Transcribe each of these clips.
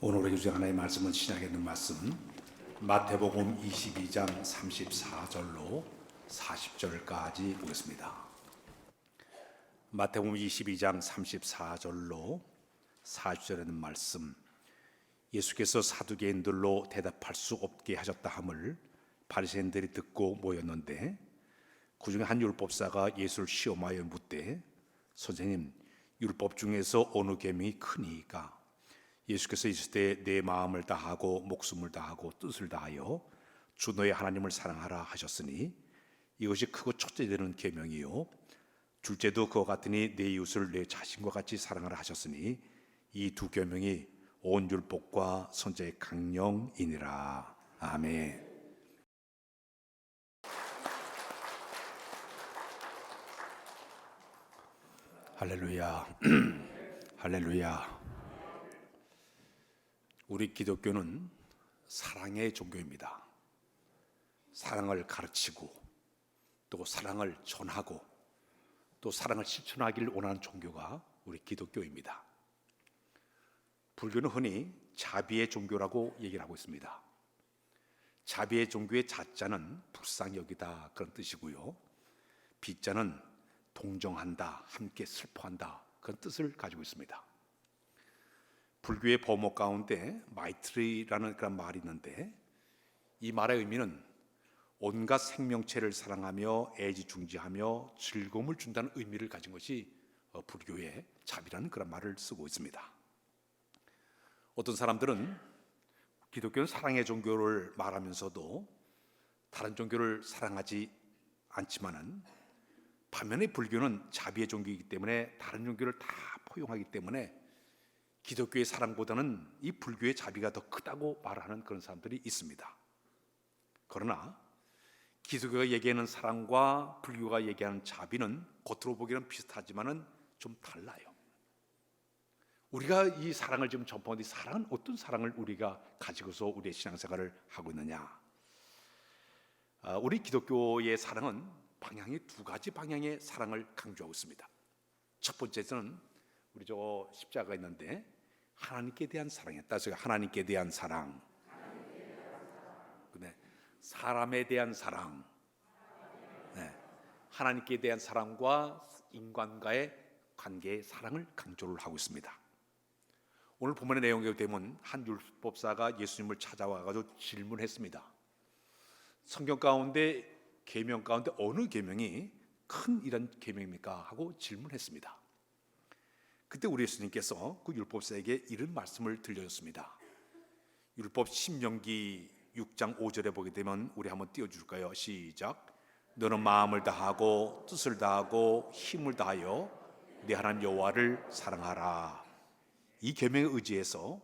오늘 우리 주제 하나의 말씀은 신약에 있는 말씀 마태복음 22장 34절로 40절까지 보겠습니다. 마태복음 22장 34절로 40절에 있는 말씀, 예수께서 사두개인들로 대답할 수 없게 하셨다 함을 바리새인들이 듣고 모였는데, 그 중에 한 율법사가 예수를 시험하여 묻되, 선생님, 율법 중에서 어느 계명이 크니까? 예수께서 있을 때 내 마음을 다하고 목숨을 다하고 뜻을 다하여 주 너의 하나님을 사랑하라 하셨으니 이것이 크고 첫째 되는 계명이요, 둘째도 그와 같으니 내 이웃을 내 자신과 같이 사랑하라 하셨으니 이 두 계명이 온 율법과 선지자의 강령이니라. 아멘. 할렐루야. 할렐루야. 우리 기독교는 사랑의 종교입니다. 사랑을 가르치고 또 사랑을 전하고 또 사랑을 실천하기를 원하는 종교가 우리 기독교입니다. 불교는 흔히 자비의 종교라고 얘기를 하고 있습니다. 자비의 종교의 자자는 불쌍히 여기다 그런 뜻이고요, 비자는 동정한다, 함께 슬퍼한다 그런 뜻을 가지고 있습니다. 불교의 법목 가운데 마이트리라는 그런 말이 있는데, 이 말의 의미는 온갖 생명체를 사랑하며 애지중지하며 즐거움을 준다는 의미를 가진 것이 불교의 자비라는 그런 말을 쓰고 있습니다. 어떤 사람들은 기독교는 사랑의 종교를 말하면서도 다른 종교를 사랑하지 않지만은, 반면에 불교는 자비의 종교이기 때문에 다른 종교를 다 포용하기 때문에 기독교의 사랑보다는 이 불교의 자비가 더 크다고 말하는 그런 사람들이 있습니다. 그러나 기독교가 얘기하는 사랑과 불교가 얘기하는 자비는 겉으로 보기에는 비슷하지만은 좀 달라요. 우리가 이 사랑을 지금 전파하는데, 사랑은 어떤 사랑을 우리가 가지고서 우리의 신앙생활을 하고 있느냐? 우리 기독교의 사랑은 방향이 두 가지 방향의 사랑을 강조하고 있습니다. 첫 번째는 우리 저 십자가가 있는데 하나님께 대한 사랑이었다. 그래서 하나님께 대한 사랑, 근데 사람에 대한 사랑, 하나님께 대한 사랑과 인간과의 관계의 사랑을 강조를 하고 있습니다. 오늘 본문의 내용에 되면 한 율법사가 예수님을 찾아와가지고 질문했습니다. 성경 가운데 계명 가운데 어느 계명이 큰 이런 계명입니까? 하고 질문했습니다. 그때 우리 예수님께서 그 율법사에게 이런 말씀을 들려줬습니다. 율법 신명기 6장 5절에 보게 되면 우리 한번 띄워줄까요? 시작. 너는 마음을 다하고 뜻을 다하고 힘을 다하여 네 하나님 여호와를 사랑하라. 이 계명에 의지해서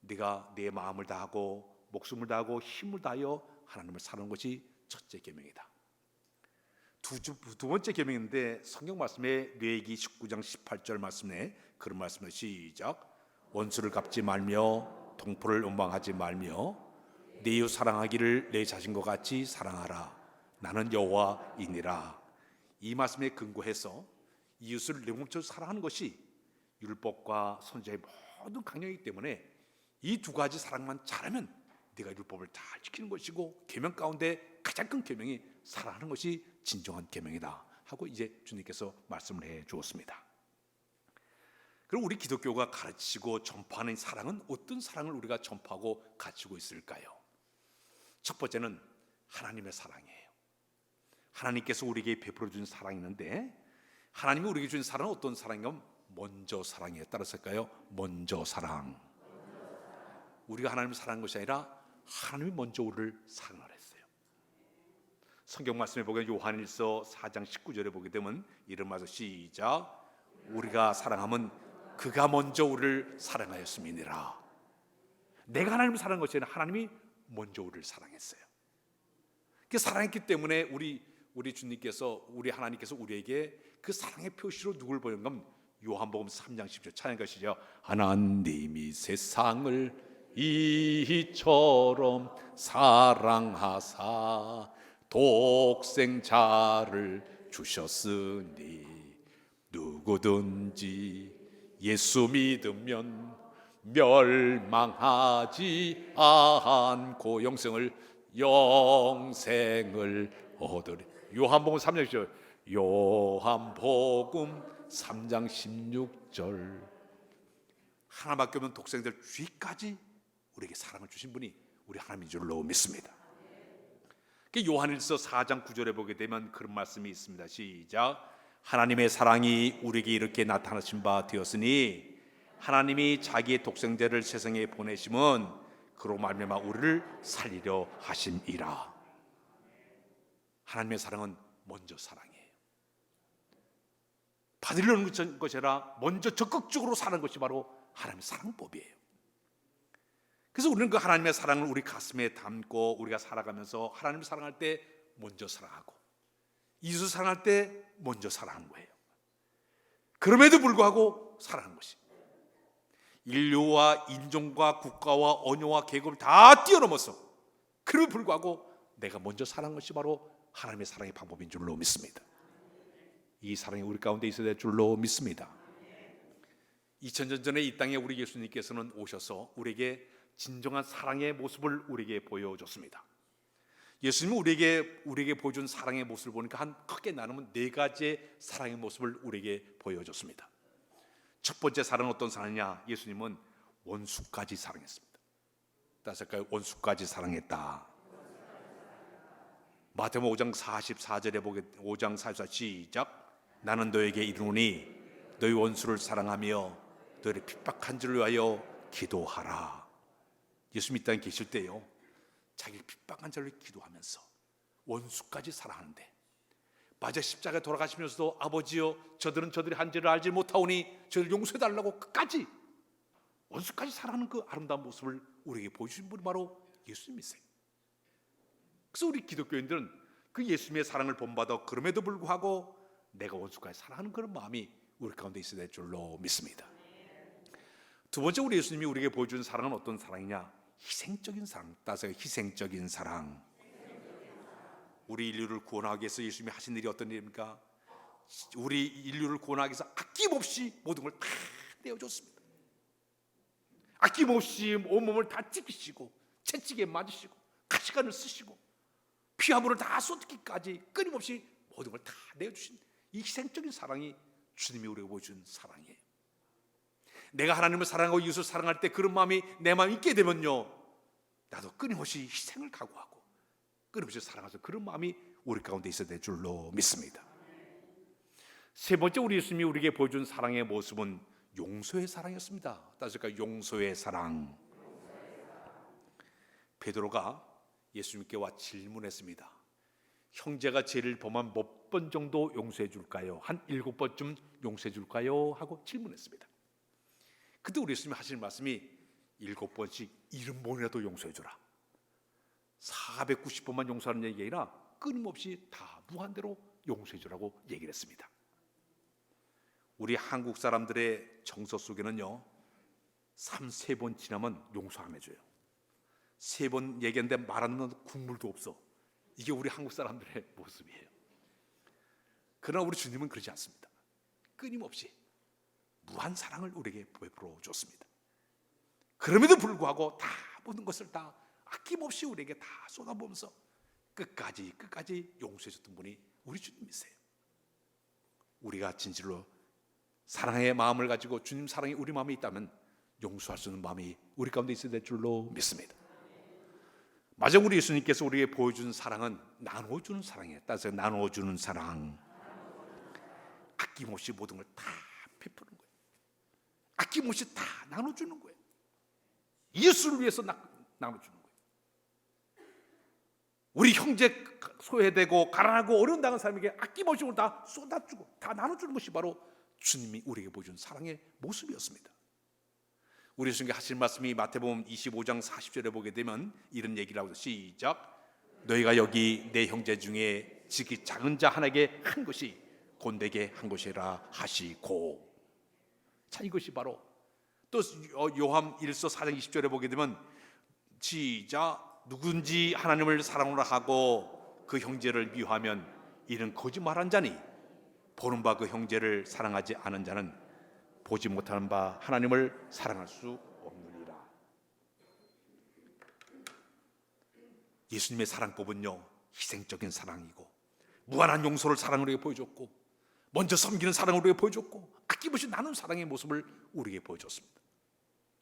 네가 내 마음을 다하고 목숨을 다하고 힘을 다하여 하나님을 사랑하는 것이 첫째 계명이다. 두 번째 계명인데, 성경 말씀에 레위기 19장 18절 말씀에 그런 말씀을 시작. 원수를 갚지 말며 동포를 원망하지 말며 내 이웃 사랑하기를 내 자신과 같이 사랑하라. 나는 여호와이니라. 이 말씀에 근거해서 이웃을 내 몸처럼 사랑하는 것이 율법과 선지자의 모든 강령이기 때문에 이 두 가지 사랑만 잘하면 네가 율법을 잘 지키는 것이고, 계명 가운데 가장 큰 계명이 사랑하는 것이 진정한 계명이다 하고 이제 주님께서 말씀을 해 주었습니다. 그럼 우리 기독교가 가르치고 전파하는 사랑은 어떤 사랑을 우리가 전파하고 가르치고 있을까요? 첫 번째는 하나님의 사랑이에요. 하나님께서 우리에게 베풀어 준 사랑이 있는데, 하나님이 우리에게 준 사랑은 어떤 사랑이냐면 먼저 사랑이에요. 따라서일까요? 먼저 사랑. 우리가 하나님을 사랑한 것이 아니라 하나님이 먼저 우리를 사랑을 했어요. 성경 말씀에 보면 요한일서 4장 19절에 보게 되면 이런 말씀 시작. 우리가 사랑하면 그가 먼저 우리를 사랑하였음이니라. 내가 하나님을 사랑한 것이 아니라 하나님이 먼저 우리를 사랑했어요. 그 사랑했기 때문에 우리 주님께서, 우리 하나님께서 우리에게 그 사랑의 표시로 누굴 보였냐면 요한복음 3장 10절 찬양 것이죠. 하나님이 세상을 이처럼 사랑하사 독생자를 주셨으니 누구든지 예수 믿으면 멸망하지 않고 영생을 얻으리. 요한복음 3장 10절. 요한복음 3장 16절. 하나밖에 없는 독생자를 주기까지 우리에게 사랑을 주신 분이 우리 하나님인 줄로 믿습니다. 요한일서 4장 9절에 보게 되면 그런 말씀이 있습니다. 시작. 하나님의 사랑이 우리에게 이렇게 나타나신 바 되었으니 하나님이 자기의 독생자를 세상에 보내심은 그로 말미암아 우리를 살리려 하심이라. 하나님의 사랑은 먼저 사랑이에요. 받으려는 것이 아니라 먼저 적극적으로 사는 것이 바로 하나님의 사랑법이에요. 그래서 우리는 그 하나님의 사랑을 우리 가슴에 담고 우리가 살아가면서 하나님을 사랑할 때 먼저 사랑하고 이웃을 사랑할 때 먼저 사랑하는 거예요. 그럼에도 불구하고 사랑하는 것이 인류와 인종과 국가와 언어와 계급을 다 뛰어넘어서 그럼에도 불구하고 내가 먼저 사랑한 것이 바로 하나님의 사랑의 방법인 줄로 믿습니다. 이 사랑이 우리 가운데 있어야 될 줄로 믿습니다. 2000년 전에 이 땅에 우리 예수님께서는 오셔서 우리에게 진정한 사랑의 모습을 우리에게 보여줬습니다. 예수님은 우리에게 보여준 사랑의 모습을 보니까 한 크게 나누면 4가지의 사랑의 모습을 우리에게 보여줬습니다. 첫 번째 사랑은 어떤 사랑이냐? 예수님은 원수까지 사랑했습니다. 따라서 원수까지 사랑했다. 마태복음 5장 44절에 보게 5장 44 시작. 나는 너에게 이르노니 너희 원수를 사랑하며 너희를 핍박한 자를 위하여 기도하라. 예수님 이 땅에 계실 때요, 자기를 핍박한 자를 기도하면서 원수까지 사랑하는데, 맞아 십자가에 돌아가시면서도 아버지여 저들은 저들이 한 죄를 알지 못하오니 저를 용서해달라고 끝까지 원수까지 사랑하는 그 아름다운 모습을 우리에게 보여주신 분이 바로 예수님이세요. 그래서 우리 기독교인들은 그 예수님의 사랑을 본받아 그럼에도 불구하고 내가 원수까지 사랑하는 그런 마음이 우리 가운데 있어야 될 줄로 믿습니다. 두 번째, 우리 예수님이 우리에게 보여주는 사랑은 어떤 사랑이냐? 희생적인 사랑. 따라서 희생적인 사랑. 우리 인류를 구원하기 위해서 예수님이 하신 일이 어떤 일입니까? 우리 인류를 구원하기 위해서 아낌없이 모든 걸 다 내어줬습니다. 아낌없이 온몸을 다 찢기시고 채찍에 맞으시고 가시관을 쓰시고 피화물을 다 쏟기까지 끊임없이 모든 걸 다 내어주신 이 희생적인 사랑이 주님이 우리에게 보여준 사랑이에요. 내가 하나님을 사랑하고 이웃을 사랑할 때 그런 마음이 내 마음에 있게 되면요, 나도 끊임없이 희생을 각오하고 끊임없이 사랑해서 그런 마음이 우리 가운데 있어야 될 줄로 믿습니다. 세 번째, 우리 예수님이 우리에게 보여준 사랑의 모습은 용서의 사랑이었습니다. 따라서 용서의 사랑. 베드로가 예수님께 와 질문했습니다. 형제가 죄를 범한 몇 번 정도 용서해 줄까요? 한 7번쯤 용서해 줄까요? 하고 질문했습니다. 그때 우리 예수님이 하시는 말씀이 7번씩 70번이라도 용서해 주라. 490번만 용서하는 얘기가 아니라 끊임없이 다 무한대로 용서해 주라고 얘기를 했습니다. 우리 한국 사람들의 정서 속에는요, 3-4번 지나면 용서 안 해줘요. 3번 얘기했는데 말하는 국물도 없어. 이게 우리 한국 사람들의 모습이에요. 그러나 우리 주님은 그러지 않습니다. 끊임없이 무한 사랑을 우리에게 베풀어 줬습니다. 그럼에도 불구하고 다 모든 것을 다 아낌없이 우리에게 다 쏟아부으면서 끝까지 용서해 줬던 분이 우리 주님이세요. 우리가 진실로 사랑의 마음을 가지고 주님 사랑이 우리 마음에 있다면 용서할 수 있는 마음이 우리 가운데 있어야 될 줄로 믿습니다. 마저 우리 예수님께서 우리에게 보여준 사랑은 나눠주는 사랑이에요. 따라서 나눠주는 사랑. 아낌없이 모든 걸 다 베푸는 거예요. 아낌없이 다 나눠주는 거예요. 예수를 위해서 나눠주는 거예요. 우리 형제 소외되고 가난하고 어려운 당한 사람에게 아낌없이 다 쏟아주고 다 나눠주는 것이 바로 주님이 우리에게 보여준 사랑의 모습이었습니다. 우리 예수님께 하신 말씀이 마태복음 25장 40절에 보게 되면 이런 얘기를 하고 시작. 너희가 여기 내 형제 중에 지극히 작은 자 하나에게 한 것이 곧 내게 한 것이라 하시고. 자, 이것이 바로 또 요한 1서 4장 20절에 보게 되면 시작. 누군지 하나님을 사랑하라 하고 그 형제를 미워하면 이는 거짓말한 자니 보는 바 그 형제를 사랑하지 않은 자는 보지 못하는 바 하나님을 사랑할 수 없느니라. 예수님의 사랑법은요, 희생적인 사랑이고 무한한 용서를 사랑을 우리에게 보여줬고 먼저 섬기는 사랑을 우리에게 보여줬고 아낌없이 나눈 사랑의 모습을 우리에게 보여줬습니다.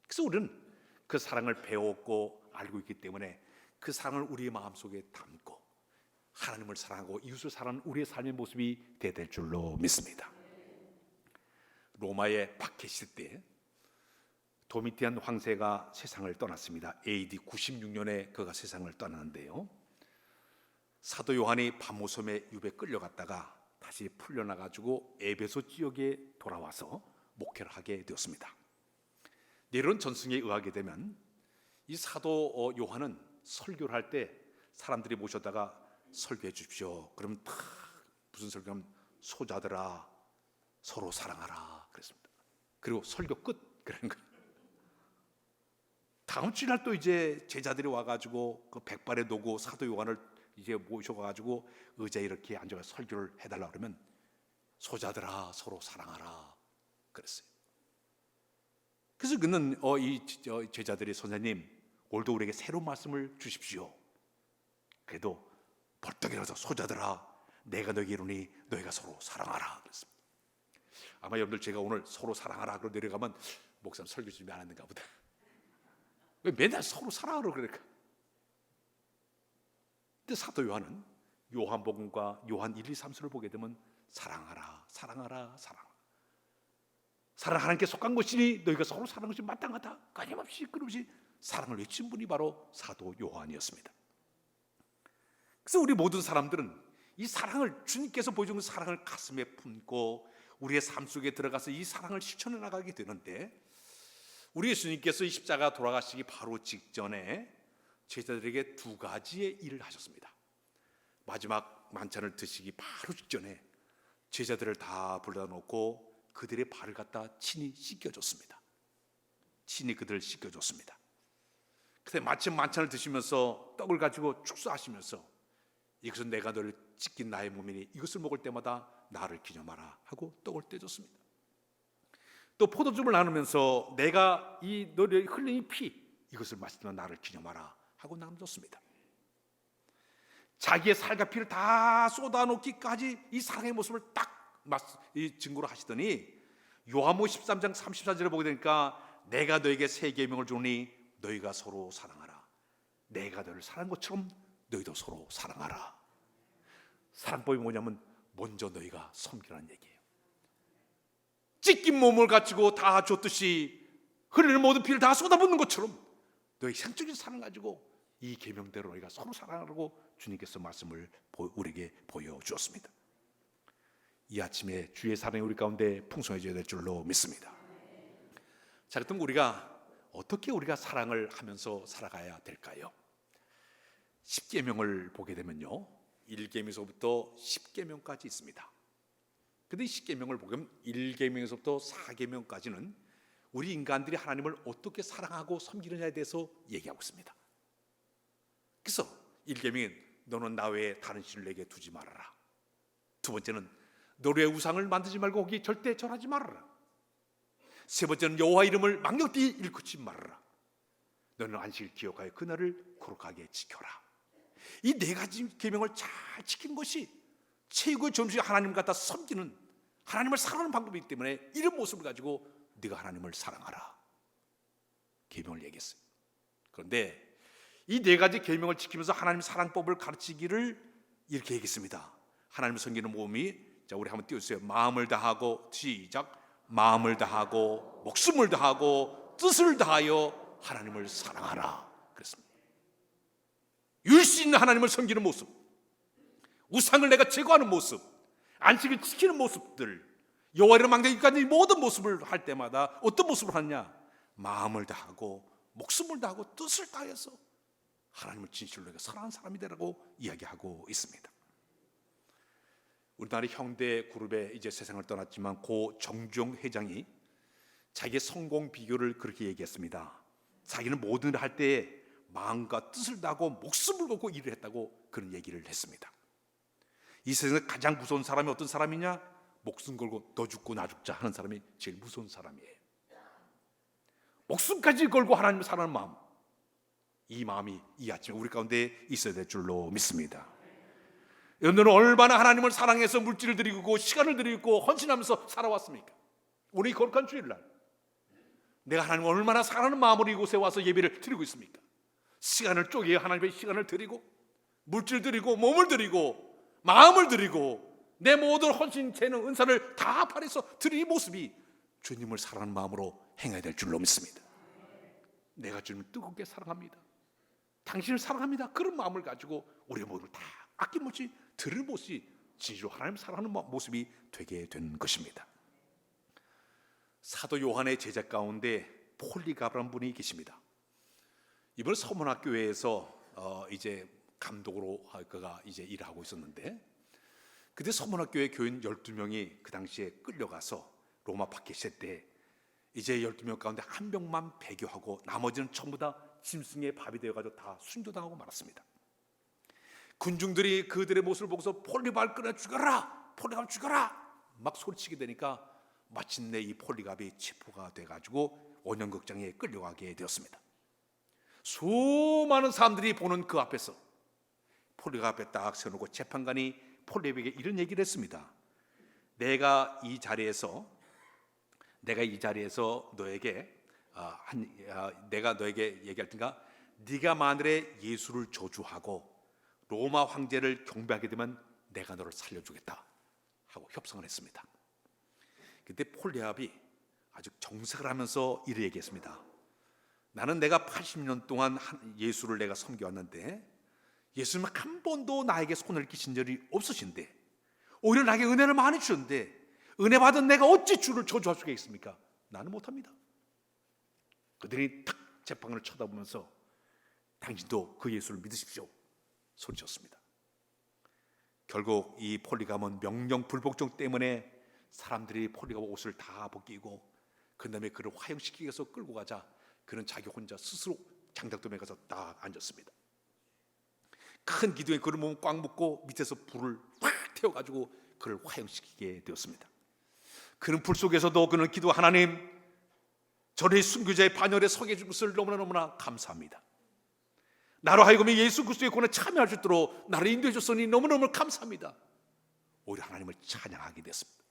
그래서 우리는 그 사랑을 배웠고 알고 있기 때문에 그 사랑을 우리의 마음속에 담고 하나님을 사랑하고 이웃을 사랑하는 우리의 삶의 모습이 돼야 될 줄로 믿습니다. 로마의 박해 시대 때 도미티안 황제가 세상을 떠났습니다. AD 96년에 그가 세상을 떠나는데요, 사도 요한이 바모섬에 유배 끌려갔다가 다시 풀려나가지고 에베소 지역에 돌아와서 목회를 하게 되었습니다. 이런 전승에 의하게 되면 이 사도 요한은 설교를 할 때 사람들이 모셔다가 설교해 주십시오. 그러면 다 무슨 설교하면 소자들아 서로 사랑하라 그랬습니다. 그리고 설교 끝 그런 거예요. 다음 주날 또 이제 제자들이 와가지고 그 백발의 노고 사도 요한을 이제 모셔가지고 의자에 이렇게 앉아서 설교를 해달라 그러면 소자들아 서로 사랑하라 그랬어요. 그래서 그는 이 제자들이 선생님 오늘도 우리에게 새로운 말씀을 주십시오. 그래도 벌떡 일어나서 소자들아 내가 너에게 이르니 너희가 서로 사랑하라 그랬습니다. 아마 여러분들 제가 오늘 서로 사랑하라 그러고 내려가면 목사님 설교 준비 안 했는가 보다. 왜 맨날 서로 사랑하라 그럴까? 근데 사도 요한은 요한복음과 요한 1, 2, 3서를 보게 되면 사랑하라 사랑하라 사랑 하나님께 속한 것이니 너희가 서로 사랑하는 것이 마땅하다. 끊임없이 사랑을 외친 분이 바로 사도 요한이었습니다. 그래서 우리 모든 사람들은 이 사랑을 주님께서 보여준 사랑을 가슴에 품고 우리의 삶 속에 들어가서 이 사랑을 실천해 나가게 되는데, 우리 예수님께서 이 십자가 돌아가시기 바로 직전에 제자들에게 두 가지의 일을 하셨습니다. 마지막 만찬을 드시기 바로 직전에 제자들을 다 불러다 놓고 그들의 발을 갖다 친히 씻겨줬습니다. 친히 그들을 씻겨줬습니다. 그때 마침 만찬을 드시면서 떡을 가지고 축사하시면서 이것은 내가 너를 찢긴 나의 몸이니 이것을 먹을 때마다 나를 기념하라 하고 떡을 떼줬습니다. 또 포도즙을 나누면서 내가 이 너를 흘린 이 피 이것을 마시면 나를 기념하라 하고 나눠줬습니다. 자기의 살과 피를 다 쏟아놓기까지 이 사랑의 모습을 딱 증거로 하시더니 요한복음 13장 34절에 보게 되니까 내가 너에게 새 계명을 주니 너희가 서로 사랑하라. 내가 너를 사랑한 것처럼 너희도 서로 사랑하라. 사랑법이 뭐냐면 먼저 너희가 섬기라는 얘기예요. 찢긴 몸을 가지고 다 줬듯이 흐르는 모든 피를 다 쏟아붓는 것처럼 너희 생적인 사랑을 가지고 이 계명대로 너희가 서로 사랑하라고 주님께서 말씀을 우리에게 보여주었습니다. 이 아침에 주의 사랑이 우리 가운데 풍성해져야 될 줄로 믿습니다. 자, 그렇다면 어떻게 우리가 사랑을 하면서 살아가야 될까요? 10계명을 보게 되면요 1계명에서부터 10계명까지 있습니다. 그런데 이 10계명을 보면 1계명에서부터 4계명까지는 우리 인간들이 하나님을 어떻게 사랑하고 섬기느냐에 대해서 얘기하고 있습니다. 그래서 1계명은 너는 나 외에 다른 신을 내게 두지 말아라. 두 번째는 너의 우상을 만들지 말고 거기에 절대 절하지 말아라. 세 번째는 여호와 이름을 망령되이 일컫지 말아라. 너는 안식을 기억하여 그날을 거룩하게 지켜라. 이 네 가지 계명을 잘 지킨 것이 최고의 점수이 하나님 갖다 섬기는, 하나님을 사랑하는 방법이기 때문에 이런 모습을 가지고 네가 하나님을 사랑하라 계명을 얘기했어요. 그런데 이 네 가지 계명을 지키면서 하나님 사랑법을 가르치기를 이렇게 얘기했습니다. 하나님을 섬기는 모험이, 자 우리 한번 띄워주세요. 마음을 다하고, 시작. 마음을 다하고 목숨을 다하고 뜻을 다하여 하나님을 사랑하라 그랬습니다. 율수 있는 하나님을 섬기는 모습, 우상을 내가 제거하는 모습, 안식을 지키는 모습들, 여호와를 망대기까지 모든 모습을 할 때마다 어떤 모습을 하느냐? 마음을 다하고 목숨을 다하고 뜻을 다해서 하나님을 진실로 내가 사랑하는 사람이 되라고 이야기하고 있습니다. 우리나라 형대 그룹에 이제 세상을 떠났지만 고 정주영 회장이 자기의 성공 비결을 그렇게 얘기했습니다. 자기는 모든 일을 할 때 마음과 뜻을 다하고 목숨을 걸고 일을 했다고 그런 얘기를 했습니다. 이 세상에서 가장 무서운 사람이 어떤 사람이냐? 목숨 걸고 너 죽고 나 죽자 하는 사람이 제일 무서운 사람이에요. 목숨까지 걸고 하나님을 사랑하는 마음, 이 마음이 이 아침에 우리 가운데 있어야 될 줄로 믿습니다. 여러분들은 얼마나 하나님을 사랑해서 물질을 드리고 시간을 드리고 헌신하면서 살아왔습니까? 오늘 이 거룩한 주일날 내가 하나님을 얼마나 사랑하는 마음으로 이곳에 와서 예배를 드리고 있습니까? 시간을 쪼개 하나님의 시간을 드리고 물질 드리고 몸을 드리고 마음을 드리고 내 모든 헌신, 재능, 은사를 다 발해서 드리는 모습이 주님을 사랑하는 마음으로 행해야 될 줄로 믿습니다. 내가 주님을 뜨겁게 사랑합니다, 당신을 사랑합니다, 그런 마음을 가지고 우리의 모습을 다 아낌없이 드리는 모습이 진실로 하나님 사랑하는 모습이 되게 되는 것입니다. 사도 요한의 제자 가운데 폴리갑이라는 분이 계십니다. 이번 서문학교에서 이제 감독으로 그가 이제 일을 하고 있었는데, 그때 서문학교의 교인 12명이 그 당시에 끌려가서 로마 박해시 때 이제 12명 가운데 한 명만 배교하고 나머지는 전부 다 짐승의 밥이 되어가지고 다 순교당하고 말았습니다. 군중들이 그들의 모습을 보고서 폴리갑을 끌어 죽여라, 폴리갑 죽여라 막 소리치게 되니까 마침내 이 폴리갑이 체포가 돼가지고 원형극장에 끌려가게 되었습니다. 수많은 사람들이 보는 그 앞에서 폴리갑 앞에 딱 세워놓고 재판관이 폴리갑에게 이런 얘기를 했습니다. 내가 이 자리에서 너에게 내가 너에게 얘기할 테니까 네가 만일에 예수를 저주하고 로마 황제를 경배하게 되면 내가 너를 살려주겠다 하고 협상을 했습니다. 그때 폴리갑이 아주 정색을 하면서 이렇게 얘기했습니다. 나는 내가 80년 동안 예수를 내가 섬겨왔는데 예수님은 한 번도 나에게 손을 끼친 적이 없으신데 오히려 나에게 은혜를 많이 주셨는데 은혜 받은 내가 어찌 주를 저주할 수가 있습니까? 나는 못합니다. 그들이 탁 재판관을 쳐다보면서 당신도 그 예수를 믿으십시오 소리쳤습니다. 결국 이 폴리갑은 명령 불복종 때문에 사람들이 폴리갑 옷을 다 벗기고 그 다음에 그를 화형시키기 위해서 끌고 가자 그는 자기 혼자 스스로 장작도에 가서 딱 앉았습니다. 큰 기둥에 그를 몸을 꽉 묶고 밑에서 불을 확 태워가지고 그를 화형시키게 되었습니다. 그는 불 속에서도 그는 기도, 하나님 저를 순교자의 반열에 서게 해준 것을 너무나 감사합니다. 나로 하여금 예수 그리스도의 구원에 참여할 수 있도록 나를 인도해 줬으니 너무너무 감사합니다. 오히려 하나님을 찬양하게 됐습니다.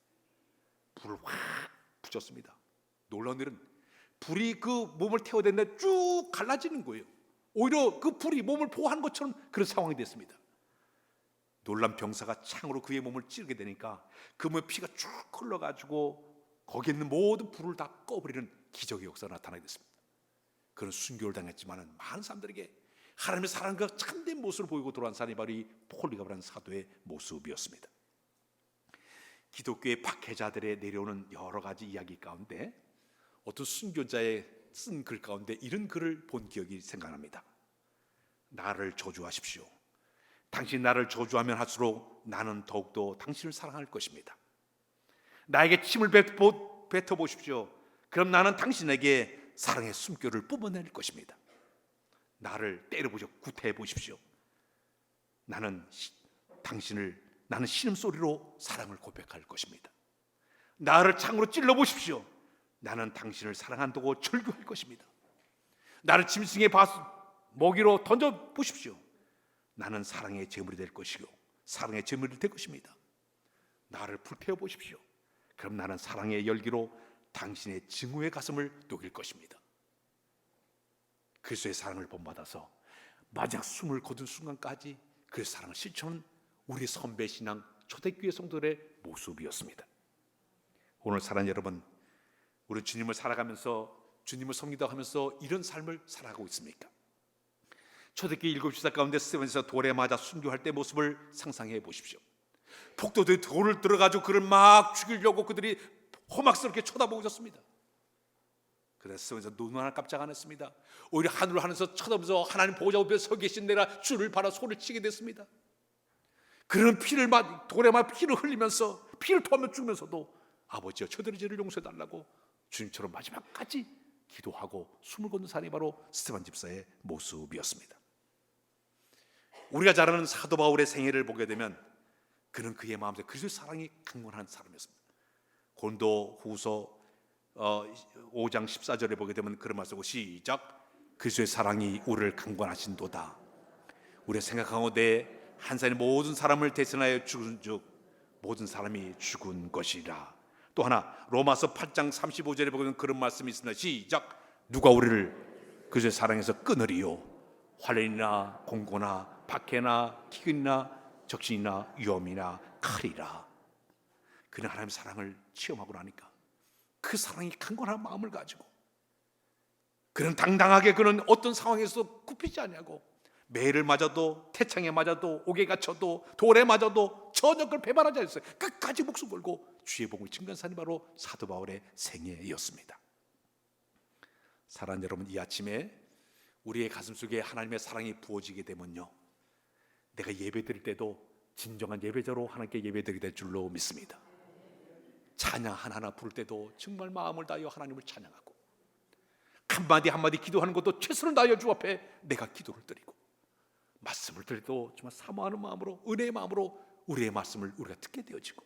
불을 확 붙였습니다. 놀라운 일은 불이 그 몸을 태워댔는데 쭉 갈라지는 거예요. 오히려 그 불이 몸을 보호하는 것처럼 그런 상황이 됐습니다. 놀란 병사가 창으로 그의 몸을 찌르게 되니까 그 몸에 피가 쭉 흘러가지고 거기에 있는 모든 불을 다 꺼버리는 기적의 역사가 나타나게 됐습니다. 그는 순교를 당했지만 많은 사람들에게 하나님의 사랑과 참된 모습을 보이고 돌아온 사람이 바로 이 폴리갑이라는 사도의 모습이었습니다. 기독교의 박해자들에 내려오는 여러 가지 이야기 가운데 어떤 순교자의 쓴 글 가운데 이런 글을 본 기억이 생각납니다. 나를 저주하십시오. 당신 나를 저주하면 할수록 나는 더욱더 당신을 사랑할 것입니다. 나에게 침을 뱉어보십시오. 그럼 나는 당신에게 사랑의 숨결을 뿜어낼 것입니다. 나를 때려보십시오. 구태해보십시오. 나는 신음소리로 사랑을 고백할 것입니다. 나를 창으로 찔러보십시오. 나는 당신을 사랑한다고 절규할 것입니다. 나를 짐승의 먹이로 던져보십시오. 나는 사랑의 제물이 될 것이고 사랑의 제물이 될 것입니다. 나를 불태워보십시오. 그럼 나는 사랑의 열기로 당신의 증오의 가슴을 녹일 것입니다. 그리스도의 사랑을 본받아서 마지막 숨을 거둔 순간까지 그 사랑을 실천한 우리 선배 신앙 초대교회 성도들의 모습이었습니다. 오늘 사랑하는 여러분, 우리 주님을 살아가면서 주님을 섬기다 하면서 이런 삶을 살아가고 있습니까? 초대교회 7집사 가운데 스테반에서 돌에 맞아 순교할 때 모습을 상상해 보십시오. 폭도들이 돌을 들어가지고 그를 막 죽이려고 그들이 험악스럽게 쳐다보고 있었습니다. 그래서 눈 하나 깜짝 안 했습니다. 오히려 하늘을 하늘에서 쳐다보면서 하나님 보호자 옆에 서 계신 내가 주를 바라 소리를 치게 됐습니다. 그런 돌에 맞아 피를 흘리면서 피를 토하며 죽으면서도 아버지여 저들의 죄를 용서해달라고 주님처럼 마지막까지 기도하고 숨을 거둔 사람이 바로 스테반 집사의 모습이었습니다. 우리가 잘 아는 사도 바울의 생애를 보게 되면 그는 그의 마음속에 그리스도의 사랑이 강건한 사람이었습니다. 고린도 후서 5장 14절에 보게 되면 그런 말씀을 시작. 그리스도의 사랑이 우리를 강권하신도다. 우리가 생각하건대 한 사람이 모든 사람을 대신하여 죽은즉 모든 사람이 죽은 것이라. 또 하나 로마서 8장 35절에 보면 그런 말씀이 있습니다. 시작. 누가 우리를 그리스도의 사랑에서 끊으리요? 환난이나 공고나 박해나 기근이나 적신이나 위험이나 칼이라. 그는 하나님의 사랑을 체험하고 나니까 그 사랑이 강건한 마음을 가지고 그는 당당하게 그는 어떤 상황에서 굽히지 않냐고, 매를 맞아도 태창에 맞아도 옥에 갇혀도 돌에 맞아도 전혀 그걸 배반하지 않았어요. 끝까지 목숨 걸고 주의 복음을 증거한 사람이 바로 사도 바울의 생애였습니다. 사랑하는 여러분, 이 아침에 우리의 가슴 속에 하나님의 사랑이 부어지게 되면요, 내가 예배 드릴 때도 진정한 예배자로 하나님께 예배 드리게 될 줄로 믿습니다. 찬양 하나하나 부를 때도 정말 마음을 다하여 하나님을 찬양하고, 한마디 한마디 기도하는 것도 최선을 다하여 주 앞에 내가 기도를 드리고, 말씀을 드려도 정말 사모하는 마음으로, 은혜의 마음으로 우리의 말씀을 우리가 듣게 되어지고,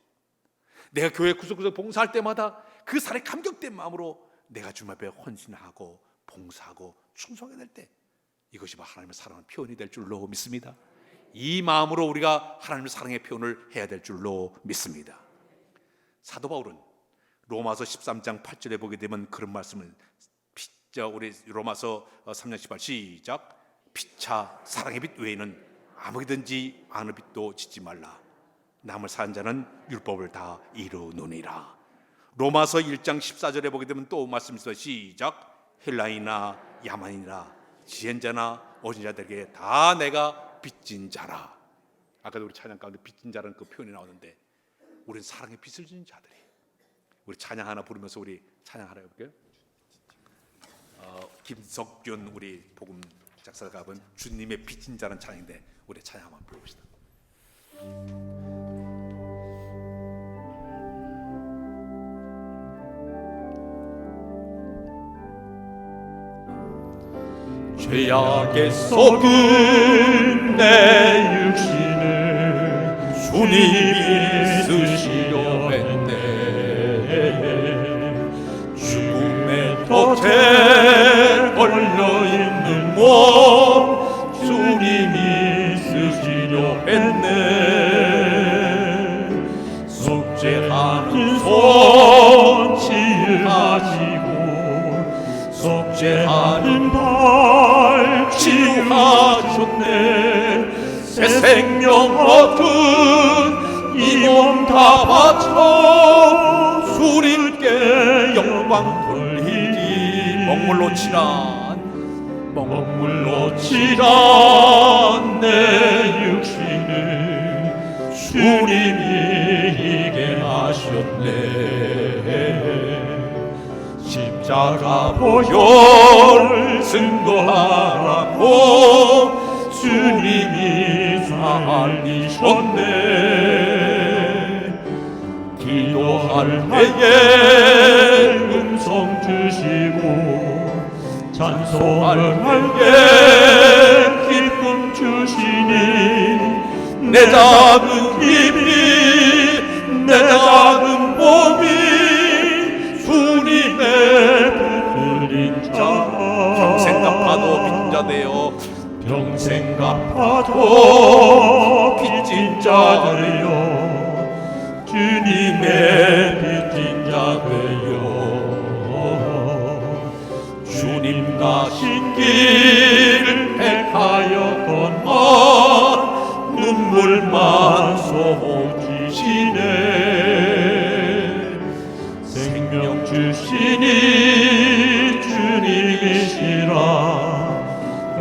내가 교회 구석구석 봉사할 때마다 그 사랑에 감격된 마음으로 내가 주님 앞에 헌신하고 봉사하고 충성하게 될 때, 이것이 바로 하나님의 사랑의 표현이 될 줄로 믿습니다. 이 마음으로 우리가 하나님의 사랑의 표현을 해야 될 줄로 믿습니다. 사도 바울은 로마서 13장 8절에 보게 되면 그런 말씀을, 우리 로마서 3장 18 시작. 피차 사랑의 빛 외에는 아무든지 아는 빛도 짓지 말라. 남을 사는 자는 율법을 다 이루느니라. 로마서 1장 14절에 보게 되면 또 말씀이 있어요. 시작. 헬라이나 야만이나 지혜자나 어린 자들에게 다 내가 빚진 자라. 아까도 우리 찬양 가운데 빚진 자라는 그 표현이 나오는데, 우리는 사랑의 빚을 지는 자들이. 우리 찬양 하나 부르면서 우리 찬양 하나 해볼게요. 김석균 우리 복음 작사가 본 주님의 빚진 자라는 찬양인데, 우리 찬양 한번 불러봅시다. 죄악에 썩은 내 육신을 주님이 쓰시려 했네. 죽음의 덫에 걸려있는 몸 주님이 쓰시려 했네. 속죄하는 손 치유하시고 속죄하는 발 치유하셨네. 새 생명 얻은 이 몸 다 바쳐 주님께 영광 돌리리. 먹물로 칠한 내 육신을 주님이 이게 하셨네. 십자가 보혈 증거하라고 주님이 살리셨네. 기도할 때에 음성 주시고 찬송할 때 기쁨 주시니 내 작은 힘이 내 작은 몸이 주님의 붙들린 자. 평생 갚아도 빚진 자 되어 평생 갚아도 빚진 자 되어 주님의 빚진 자 되어 주님 가신 길 택하여 건너 눈물만 쏟으시네. 생명 주시니 주님이시라.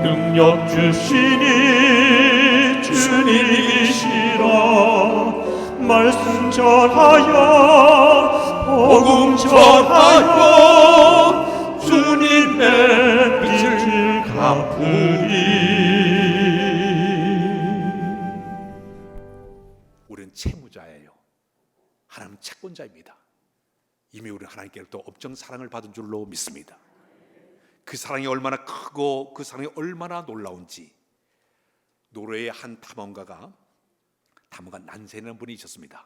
능력 주시니 주님이시라. 말씀 전하여 복음 전하여 주님의 빚을 갚으리. 우리는 채무자예요. 하나님은 채권자입니다. 이미 우리는 하나님께로부터 엄청 사랑을 받은 줄로 믿습니다. 그 사랑이 얼마나 크고 그 사랑이 얼마나 놀라운지, 노르웨이의 한 탐험가 난센이라는 분이 있었습니다.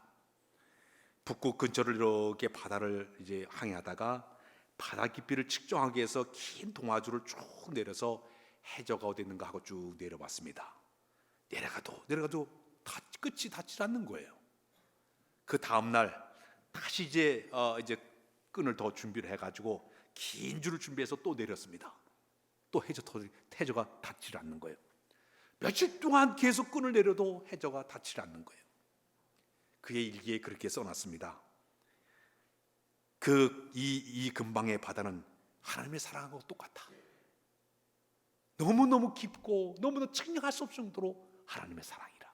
북극 근처를 이렇게 바다를 이제 항해하다가 바다 깊이를 측정하기 위해서 긴 동아줄을 쭉 내려서 해저가 어디 있는가 하고 쭉 내려봤습니다. 내려가도 다 끝이 닿지 않는 거예요. 그 다음 날 다시 이제 끈을 더 준비를 해가지고 긴 줄을 준비해서 또 내렸습니다. 또 해저가 닿지 않는 거예요. 며칠 동안 계속 끈을 내려도 해저가 닿지 않는 거예요. 그의 일기에 그렇게 써놨습니다. 이 근방의 바다는 하나님의 사랑하고 똑같아. 너무너무 깊고 너무너무 측량할 수 없을 정도로 하나님의 사랑이라.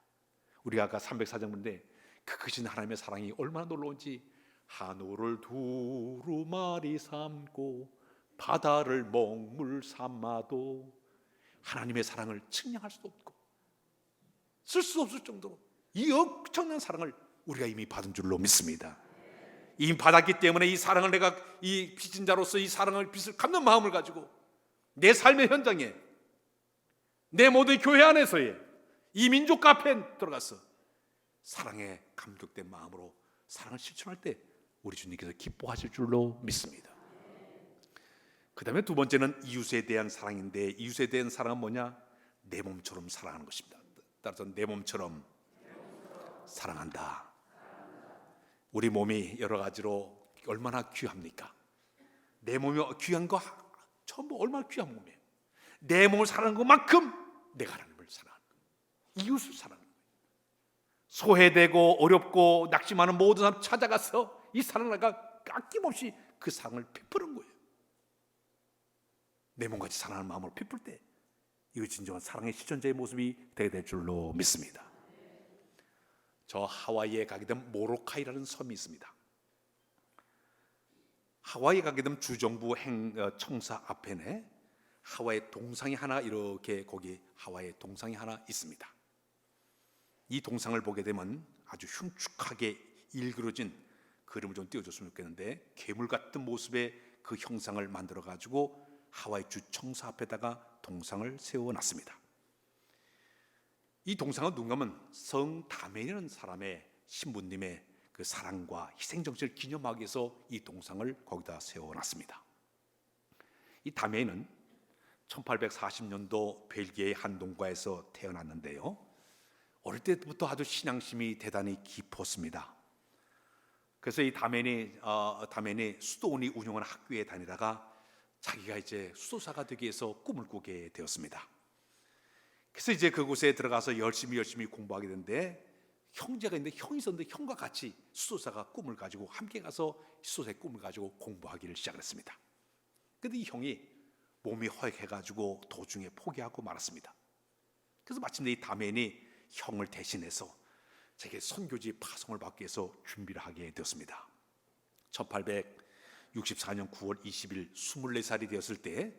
우리가 아까 304장인데 그 크신 하나님의 사랑이 얼마나 놀라운지, 한우를 두루마리 삼고 바다를 먹물 삼아도 하나님의 사랑을 측량할 수도 없고 쓸 수 없을 정도로 이 엄청난 사랑을 우리가 이미 받은 줄로 믿습니다. 이미 받았기 때문에 이 사랑을, 내가 이 빚진 자로서 이 사랑을, 빚을 갚는 마음을 가지고 내 삶의 현장에, 내 모든 교회 안에서의 이 민족 카페에 들어가서 사랑에 감격된 마음으로 사랑을 실천할 때 우리 주님께서 기뻐하실 줄로 믿습니다. 그 다음에 두 번째는 이웃에 대한 사랑인데, 이웃에 대한 사랑은 뭐냐? 내 몸처럼 사랑하는 것입니다. 따라서 내 몸처럼 사랑한다. 우리 몸이 여러 가지로 얼마나 귀합니까? 내 몸이 귀한 거 전부 얼마나 귀한 몸이에요. 내 몸을 사랑하는 것만큼 내가 하나님을 사랑하는 거예요. 이웃을 사랑하는 거예요. 소외되고 어렵고 낙심하는 모든 사람 찾아가서 이 사랑을 내가 아낌없이 그 사랑을 베푸는 거예요. 내 몸같이 사랑하는 마음으로 베풀 때 이거 진정한 사랑의 실천자의 모습이 되게 될 줄로 믿습니다. 저 하와이에 가게 되면 모로카이라는 섬이 있습니다. 하와이에 가게 되면 주정부 청사 앞에네 하와이 동상이 하나, 이렇게 거기 하와이 동상이 하나 있습니다. 이 동상을 보게 되면 아주 흉측하게 일그러진 그림을 좀 띄워줬으면 좋겠는데, 괴물 같은 모습의 그 형상을 만들어 가지고 하와이 주 청사 앞에다가 동상을 세워놨습니다. 이 동상은 누군가 하면 성 다메이라는 사람의 신부님의 그 사랑과 희생 정신을 기념하기 위해서 이 동상을 거기다 세워놨습니다. 이 다메이는 1840년도 벨기에의 한 농가에서 태어났는데요, 어릴 때부터 아주 신앙심이 대단히 깊었습니다. 그래서 이 다메인이 수도원이 운영하는 학교에 다니다가 자기가 이제 수도사가 되기 위해서 꿈을 꾸게 되었습니다. 그래서 이제 그곳에 들어가서 열심히 공부하게 되는데, 형제가 있는데 형이 있었는데 형과 같이 수도사가 꿈을 가지고 함께 가서 수도사의 꿈을 가지고 공부하기를 시작했습니다. 그런데 이 형이 몸이 허약해가지고 도중에 포기하고 말았습니다. 그래서 마침내 이 다메인이 형을 대신해서 자기 선교지 파송을 받기 위해서 준비를 하게 되었습니다. 1864년 9월 20일 24살이 되었을 때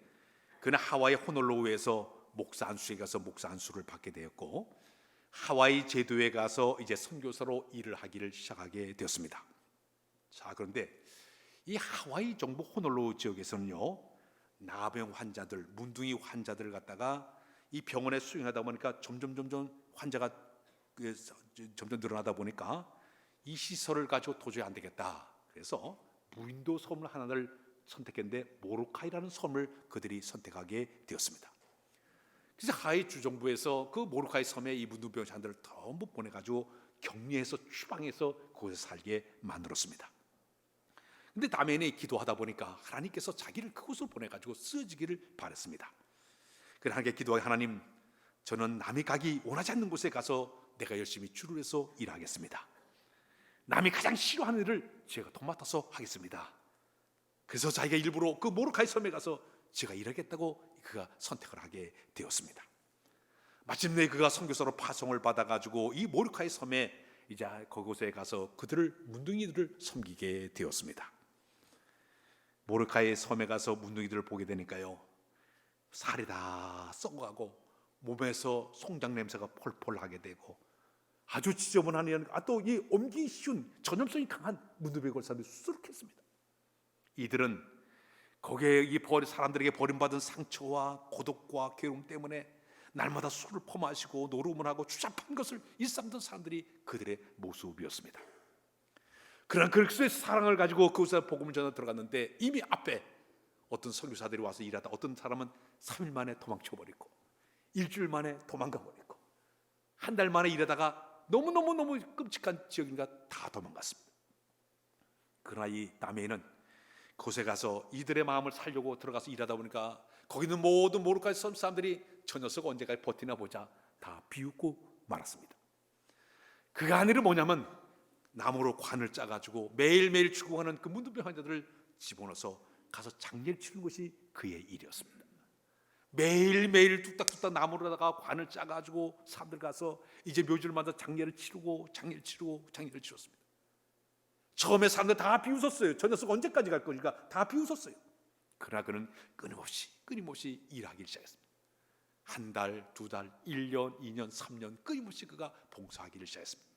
그는 하와이 호놀룰루에서 목사 안수에 가서 목사 안수를 받게 되었고, 하와이 제도에 가서 이제 선교사로 일을 하기를 시작하게 되었습니다. 자, 그런데 이 하와이 정부 호놀룰루 지역에서는요, 나병 환자들, 문둥이 환자들을 갖다가 이 병원에 수용하다 보니까 점점 환자가 점점 늘어나다 보니까 이 시설을 가지고 도저히 안 되겠다. 그래서 무인도 섬을 하나를 선택했는데 모로카이라는 섬을 그들이 선택하게 되었습니다. 그래서 하와이 주정부에서 그 모로카이 섬에 이 문둥병 환자들을 전부 보내가지고 격리해서 추방해서 거기서 살게 만들었습니다. 근데 다메인이 기도하다 보니까 하나님께서 자기를 그곳으로 보내가지고 쓰여지기를 바랬습니다. 그래 하나님께 기도하기, 하나님, 저는 남이 가기 원하지 않는 곳에 가서 내가 열심히 줄을 해서 일하겠습니다. 남이 가장 싫어하는 일을 제가 도맡아서 하겠습니다. 그래서 자기가 일부러 그 모로카이 섬에 가서 제가 일하겠다고 그가 선택을 하게 되었습니다. 마침내 그가 선교사로 파송을 받아가지고 이 모로카이 섬에 이제 그곳에 가서 문둥이들을 섬기게 되었습니다. 모로카이 섬에 가서 문둥이들을 보게 되니까요, 살이 다 썩어가고 몸에서 송장 냄새가 폴폴 나게 되고 아주 지저분한, 또 이 옮기기 쉬운 전염성이 강한 문둥이를 사람들이 수두룩했습니다. 이들은 거기에 사람들에게 버림받은 상처와 고독과 괴로움 때문에 날마다 술을 퍼마시고 노름을 하고 추잡한 것을 일삼던 사람들이 그들의 모습이었습니다. 그러나 그리스도의 사랑을 가지고 그곳에 복음을 전하 들어갔는데 이미 앞에 어떤 선교사들이 와서 일하다 어떤 사람은 3일 만에 도망쳐버리고, 일주일 만에 도망가버리고, 한 달 만에 일하다가 너무 끔찍한 지역인가 다 도망갔습니다. 그러나 이 다메인은 그곳에 가서 이들의 마음을 살려고 들어가서 일하다 보니까 거기는 모든 모르카의 사람들이 저 녀석 언제까지 버티나 보자 다 비웃고 말았습니다. 그가 한 일은 뭐냐면 나무로 관을 짜가지고 매일매일 죽어가는 그 문둥병 환자들을 집어넣어서 가서 장례를 치는 것이 그의 일이었습니다. 매일매일 뚝딱뚝딱 나무로다가 관을 짜가지고 사람들 가서 이제 묘지를 만들어 장례를 치르고 장례를 치렀습니다. 처음에 사람들 다 비웃었어요. 저 녀석 언제까지 갈 거니까 다 비웃었어요. 그러나 그는 끊임없이 일하기 시작했습니다. 한 달, 두 달, 1년, 2년, 3년 끊임없이 그가 봉사하기를 시작했습니다.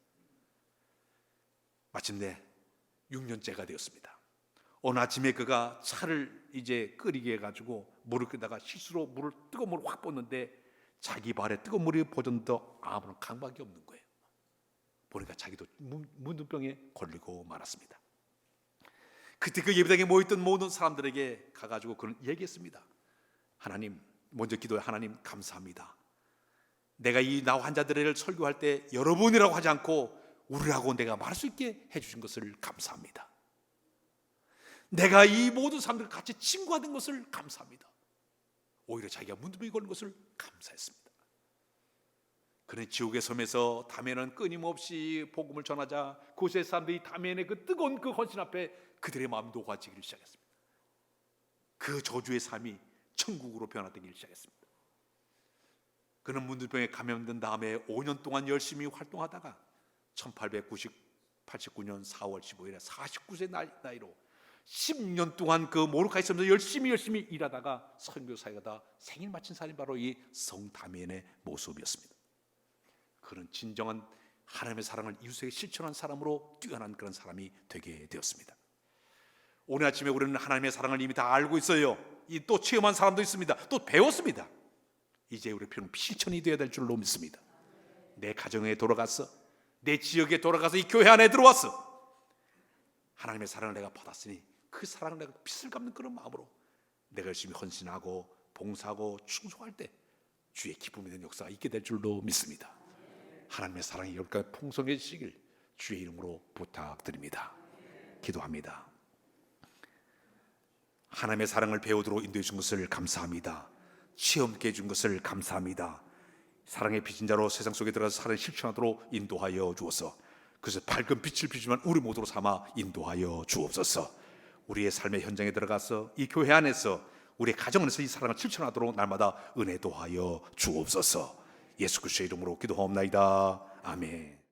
마침내 6년째가 되었습니다. 어느 아침에 그가 차를 이제 끓이게 해가지고 물을 끓다가 실수로 뜨거운 물을 확 붓는데 자기 발에 뜨거운 물이 퍼졌는데 아무런 감각이 없는 거예요. 보니까 자기도 문둥병에 걸리고 말았습니다. 그때 그 예배당에 모였던 모든 사람들에게 가가지고 그는 얘기했습니다. 하나님, 먼저 기도해. 하나님 감사합니다. 내가 이 나 환자들을 설교할 때 여러분이라고 하지 않고 우리라고 내가 말할 수 있게 해주신 것을 감사합니다. 내가 이 모든 사람들과 같이 친구하는 것을 감사합니다. 오히려 자기가 문둥병에 걸린 것을 감사했습니다. 그는 지옥의 섬에서 다메인은 끊임없이 복음을 전하자 그곳의 사람들이 다메인의 그 뜨거운 그 헌신 앞에 그들의 마음이 녹아지기를 시작했습니다. 그 저주의 삶이 천국으로 변화되기 시작했습니다. 그는 문둥병에 감염된 다음에 5년 동안 열심히 활동하다가 1889년 4월 15일에 49세 나이로 10년 동안 그 모로카이 섬에서 열심히 일하다가 선교사가 다 생일 마친 사람이 바로 이 성다메인의 모습이었습니다. 그는 진정한 하나님의 사랑을 이웃에게 실천한 사람으로 뛰어난 그런 사람이 되게 되었습니다. 오늘 아침에 우리는 하나님의 사랑을 이미 다 알고 있어요. 또 체험한 사람도 있습니다. 또 배웠습니다. 이제 우리 필요는 실천이 되어야 될 줄로 믿습니다. 내 가정에 돌아가서, 내 지역에 돌아가서 이 교회 안에 들어왔어. 하나님의 사랑을 내가 받았으니 그 사랑을 내가 빚을 갚는 그런 마음으로 내가 열심히 헌신하고 봉사하고 충성할 때 주의 기쁨이 되는 역사가 있게 될 줄로 믿습니다. 하나님의 사랑이 여기까지 풍성해지시길 주의 이름으로 부탁드립니다. 기도합니다. 하나님의 사랑을 배우도록 인도해 준 것을 감사합니다. 체험케 해준 것을 감사합니다. 사랑의 빚진 자로 세상 속에 들어가서 사랑을 실천하도록 인도하여 주옵소서. 그래서 밝은 빛을 비추지만 우리 모두로 삼아 인도하여 주옵소서. 우리의 삶의 현장에 들어가서 이 교회 안에서 우리의 가정 안에서 이 사랑을 실천하도록 날마다 은혜 도하여 주옵소서. 예수 그리스도의 이름으로 기도하옵나이다. 아멘.